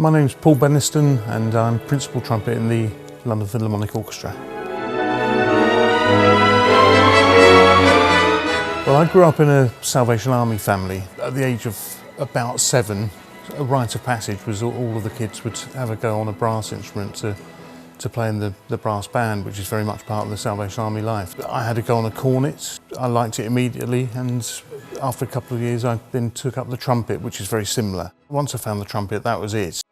My name's Paul Beniston and I'm principal trumpet in the London Philharmonic Orchestra. Well, I grew up in a Salvation Army family. At the age of about 7, a rite of passage was all of the kids would have a go on a brass instrument to play in the brass band, which is very much part of the Salvation Army life. I had to go on a cornet. I liked it immediately, and after a couple of years I then took up the trumpet, which is very similar. Once I found the trumpet, that was it.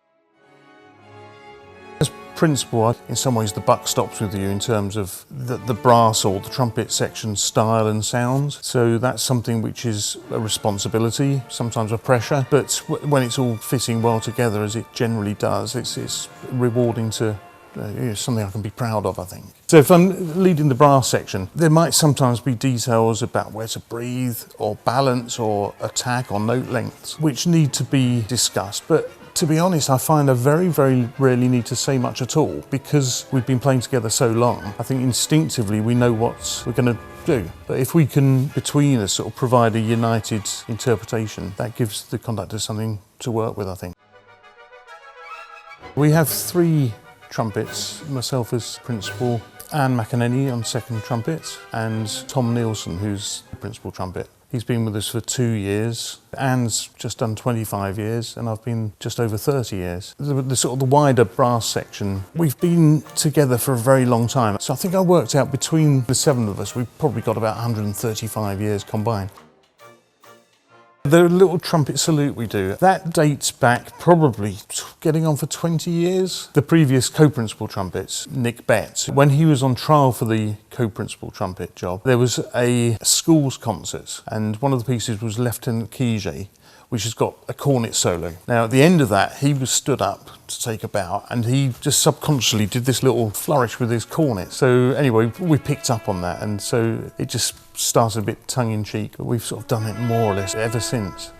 As principal, in some ways the buck stops with you in terms of the brass or the trumpet section style and sounds. So that's something which is a responsibility, sometimes a pressure, but when it's all fitting well together, as it generally does, it's rewarding to something I can be proud of, I think. So if I'm leading the brass section, there might sometimes be details about where to breathe or balance or attack or note lengths which need to be discussed. But to be honest, I find I very, very rarely need to say much at all because we've been playing together so long. I think instinctively we know what we're going to do. But if we can, between us, sort of provide a united interpretation, that gives the conductor something to work with, I think. We have 3 trumpets, myself as principal, Anne McAneny on second trumpet, and Tom Nielsen, who's the principal trumpet. He's been with us for 2 years. Anne's just done 25 years, and I've been just over 30 years. The sort of the wider brass section, we've been together for a very long time. So I think I worked out between the 7 of us, we've probably got about 135 years combined. The little trumpet salute we do, that dates back probably getting on for 20 years. The previous co-principal trumpets, Nick Betts, when he was on trial for the co-principal trumpet job, there was a schools concert, and one of the pieces was Lieutenant Kije, which has got a cornet solo. Now at the end of that, he was stood up to take a bow, and he just subconsciously did this little flourish with his cornet. So anyway, we picked up on that, and so it just started a bit tongue-in-cheek, but we've sort of done it more or less ever since.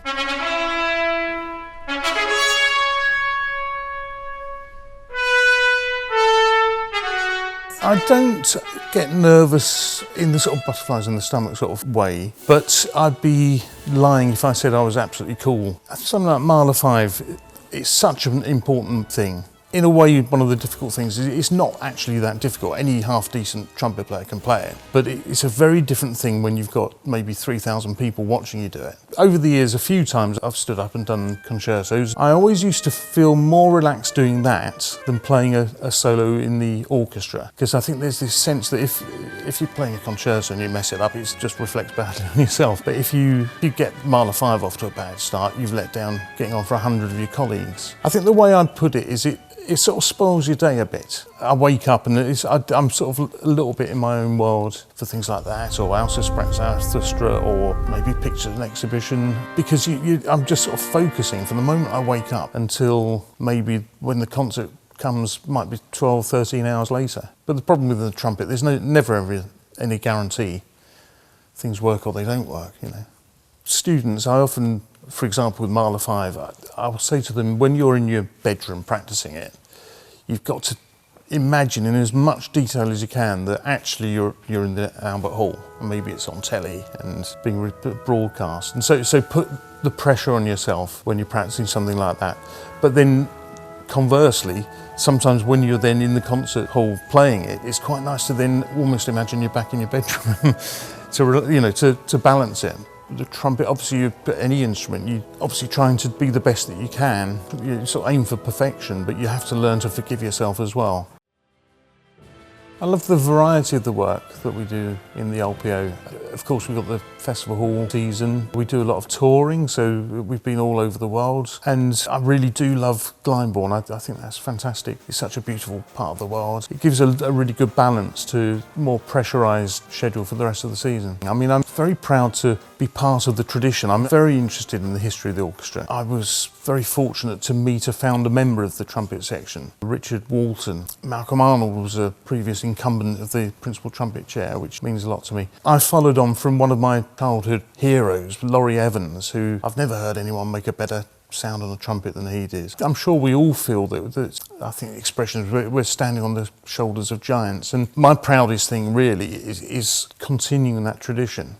I don't get nervous in the sort of butterflies in the stomach sort of way, but I'd be lying if I said I was absolutely cool. Something like Mahler 5, it's such an important thing. In a way, one of the difficult things is it's not actually that difficult. Any half-decent trumpet player can play it, but it's a very different thing when you've got maybe 3,000 people watching you do it. Over the years, a few times I've stood up and done concertos. I always used to feel more relaxed doing that than playing a solo in the orchestra, because I think there's this sense that if you're playing a concerto and you mess it up, it just reflects badly on yourself. But if you get Mahler 5 off to a bad start, you've let down getting on for 100 of your colleagues. I think the way I'd put it is it sort of spoils your day a bit. I wake up and I'm sort of a little bit in my own world for things like that, or Ausgesprächsorchester, or maybe pictures and exhibition, because I'm just sort of focusing from the moment I wake up until maybe when the concert comes, might be 12, 13 hours later. But the problem with the trumpet, there's never ever any guarantee things work or they don't work, you know. Students, I often, for example with Mahler 5, I will say to them, when you're in your bedroom practicing it, you've got to imagine in as much detail as you can that actually you're in the Albert Hall, and maybe it's on telly and being broadcast. And so put the pressure on yourself when you're practicing something like that. But then conversely, sometimes when you're then in the concert hall playing it, it's quite nice to then almost imagine you're back in your bedroom to balance it. The trumpet, obviously, you put any instrument, you're obviously trying to be the best that you can. You sort of aim for perfection, but you have to learn to forgive yourself as well. I love the variety of the work that we do in the LPO. Of course, we've got the Festival Hall season. We do a lot of touring, so we've been all over the world. And I really do love Glyndebourne. I think that's fantastic. It's such a beautiful part of the world. It gives a really good balance to a more pressurised schedule for the rest of the season. I mean, I'm very proud to be part of the tradition. I'm very interested in the history of the orchestra. I was very fortunate to meet a founder member of the trumpet section, Richard Walton. Malcolm Arnold was a previous incumbent of the principal trumpet chair, which means a lot to me. I followed on from one of my childhood heroes, Laurie Evans, who I've never heard anyone make a better sound on a trumpet than he did. I'm sure we all feel that I think the expression is we're standing on the shoulders of giants, and my proudest thing really is continuing that tradition.